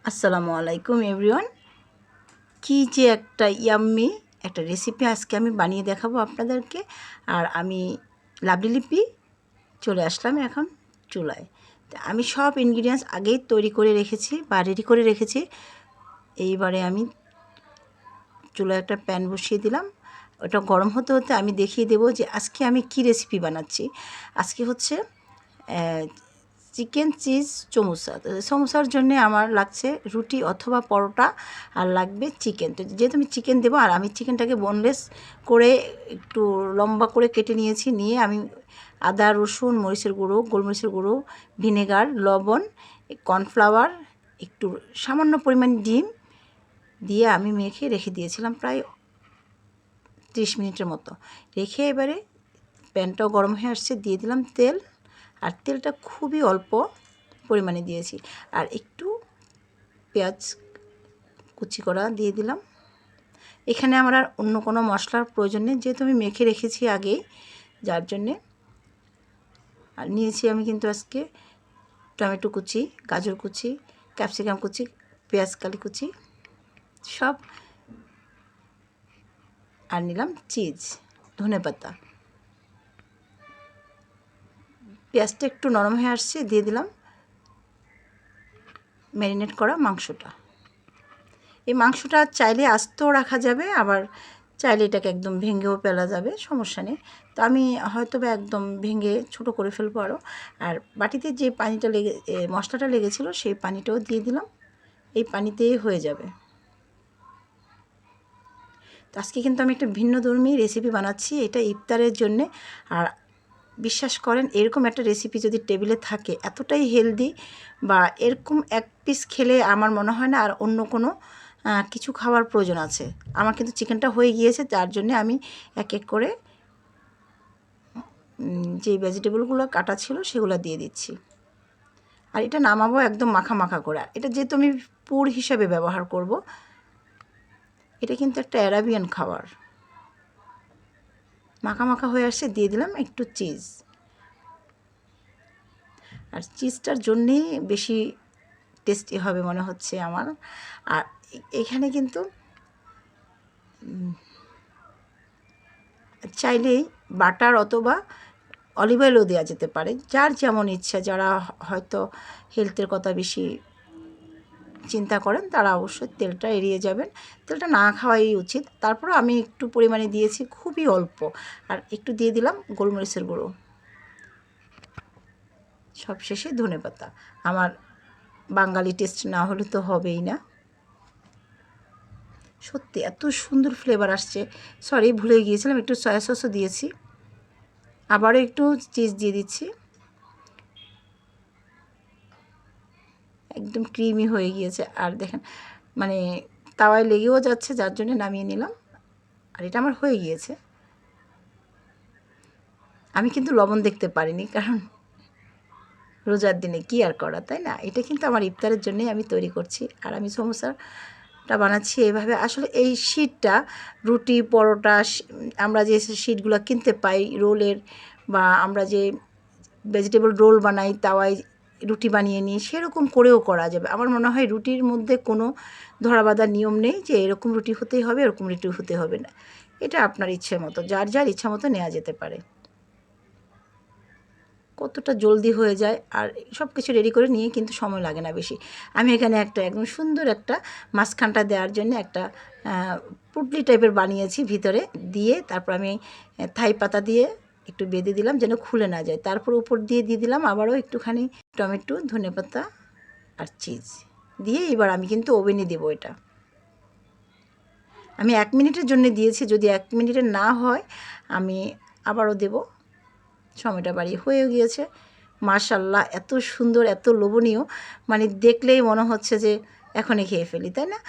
আসসালামু আলাইকুম এভরিওয়ান। কি যে একটা ইয়াম্মি একটা রেসিপি আজকে আমি বানিয়ে দেখাবো আপনাদেরকে। আর আমি লাভলি লিপি চলে আসলাম এখন চুলায়। আমি সব ইনগ্রিডিয়েন্টস আগেই তৈরি করে রেখেছি বা রেডি করে রেখেছি। এইবারে আমি চুলায় একটা প্যান বসিয়ে দিলাম। ওটা গরম হতে হতে আমি দেখিয়ে দেবো যে আজকে আমি কি রেসিপি বানাচ্ছি। আজকে হচ্ছে চিকেন চিজ সমোসা। সমোসার জন্যে আমার লাগছে রুটি অথবা পরোটা, আর লাগবে চিকেন। তো যেহেতু আমি চিকেন দেবো, আর আমি চিকেনটাকে বোনলেস করে একটু লম্বা করে কেটে নিয়েছি। নিয়ে আমি আদা, রসুন, মরিচের গুঁড়ো, গোলমরিচের গুঁড়ো, ভিনেগার, লবণ, কর্নফ্লাওয়ার, একটু সামান্য পরিমাণ ডিম দিয়ে আমি মেখে রেখে দিয়েছিলাম প্রায় 30 মিনিটের মতো। রেখে এবারে প্যানটাও গরম হয়ে আসছে, দিয়ে দিলাম তেল। আর তেলটা খুবই অল্প পরিমাণে দিয়েছি। আর একটু পেঁয়াজ কুচি করা দিয়ে দিলাম। এখানে আমার আর অন্য কোনো মশলার প্রয়োজন নেই, যেহেতু আমি মেখে রেখেছি আগেই, যার জন্যে। আর নিয়েছি আমি কিন্তু আজকে টমেটো কুচি, গাজর কুচি, ক্যাপসিকাম কুচি, পেঁয়াজ কালি কুচি সব। আর নিলাম চিজ, ধনেপাতা। পেঁয়াজটা একটু নরম হয়ে আসছে, দিয়ে দিলাম ম্যারিনেট করা মাংসটা। এই মাংসটা চাইলে আস্তেও রাখা যাবে, আবার চাইলে এটাকে একদম ভেঙেও ফেলা যাবে, সমস্যা নেই। তো আমি হয়তো বা একদম ভেঙে ছোটো করে ফেলবো আরও। আর বাটিতে যে পানিটা মশলাটা লেগেছিলো সেই পানিটাও দিয়ে দিলাম। এই পানিতেই হয়ে যাবে। তো আজকে কিন্তু আমি একটা ভিন্নধর্মী রেসিপি বানাচ্ছি, এটা ইফতারের জন্যে। আর বিশ্বাস করেন, এরকম একটা রেসিপি যদি টেবিলে থাকে, এতটাই হেলদি, বা এরকম এক পিস খেলে আমার মনে হয় না আর অন্য কোনো কিছু খাওয়ার প্রয়োজন আছে। আমার কিন্তু চিকেনটা হয়ে গিয়েছে, যার জন্যে আমি এক এক করে যে ভেজিটেবলগুলো কাটা ছিল সেগুলো দিয়ে দিচ্ছি। আর এটা নামাবো একদম মাখা মাখা করে। এটা যেহেতু আমি পুর হিসাবে ব্যবহার করব, এটা কিন্তু একটা অ্যারাবিয়ান খাবার। মাখা মাখা হয়ে আসছে, দিয়ে দিলাম একটু চিজ। আর চিজটার জন্যেই বেশি টেস্টি হবে মনে হচ্ছে আমার। আর এখানে কিন্তু চাইলেই বাটার অথবা অলিভ অয়েলও দেওয়া যেতে পারে, যার যেমন ইচ্ছা। যারা হয়তো হেলথের কথা বেশি চিন্তা করেন তারা অবশ্যই তেলটা এড়িয়ে যাবেন, তেলটা না খাওয়াই উচিত। তারপরে আমি একটু পরিমাণে দিয়েছি, খুবই অল্প। আর একটু দিয়ে দিলাম গোলমরিচের গুঁড়ো, সবশেষে ধনেপাতা। আমার বাঙালি টেস্ট না হলে তো হবেই না। সত্যি এত সুন্দর ফ্লেভার আসছে। সরি, ভুলে গিয়েছিলাম, একটু সয়া সসও দিয়েছি। আবারও একটু চিজ দিয়ে দিচ্ছি। একদম ক্রিমি হয়ে গিয়েছে। আর দেখেন, মানে তাওয়ায় লেগেও যাচ্ছে, যার জন্য নামিয়ে নিলাম। আর এটা আমার হয়ে গিয়েছে। আমি কিন্তু লবণ দেখতে পারিনি, কারণ রোজার দিনে কি আর করা, তাই না? এটা কিন্তু আমার ইফতারের জন্যই আমি তৈরি করছি। আর আমি সমোসাটা বানাচ্ছি এভাবে। আসলে এই শীটটা রুটি, পরোটা, আমরা যে শীটগুলো কিনতে পাই রোলের, বা আমরা যে ভেজিটেবল রোল বানাই তাওয়ায় রুটি বানিয়ে নিই, সেরকম করেও করা যাবে। আমার মনে হয় রুটির মধ্যে কোনো ধরাবাঁধা নিয়ম নেই যে এরকম রুটি হতেই হবে, এরকম রুটি হতে হবে না। এটা আপনার ইচ্ছে মতো, যার যার ইচ্ছা মতো নেওয়া যেতে পারে। কতটা জলদি হয়ে যায়, আর সব কিছু রেডি করে নিয়ে কিন্তু সময় লাগে না বেশি। আমি এখানে একটা একদম সুন্দর একটা মাঝখানটা দেওয়ার জন্য একটা পুটলি টাইপের বানিয়েছি ভিতরে দিয়ে। তারপর আমি থাই পাতা দিয়ে একটু বেঁধে দিলাম যেন খুলে না যায়। তারপর উপর দিয়ে দিলাম আবারও একটুখানি টমেটো, ধনেপাতা আর চিজ দিয়ে। এবার আমি কিন্তু ওভেনে দেবো এটা। আমি 1 মিনিটের জন্য দিয়েছি, যদি 1 মিনিটের না হয় আমি আবারও দেবো। সময়টা বাড়িয়ে হয়ে গিয়েছে। মাশাআল্লাহ, এত সুন্দর, এত লোভনীয়, মানে দেখলেই মনে হচ্ছে যে এখনই খেয়ে ফেলি, তাই না?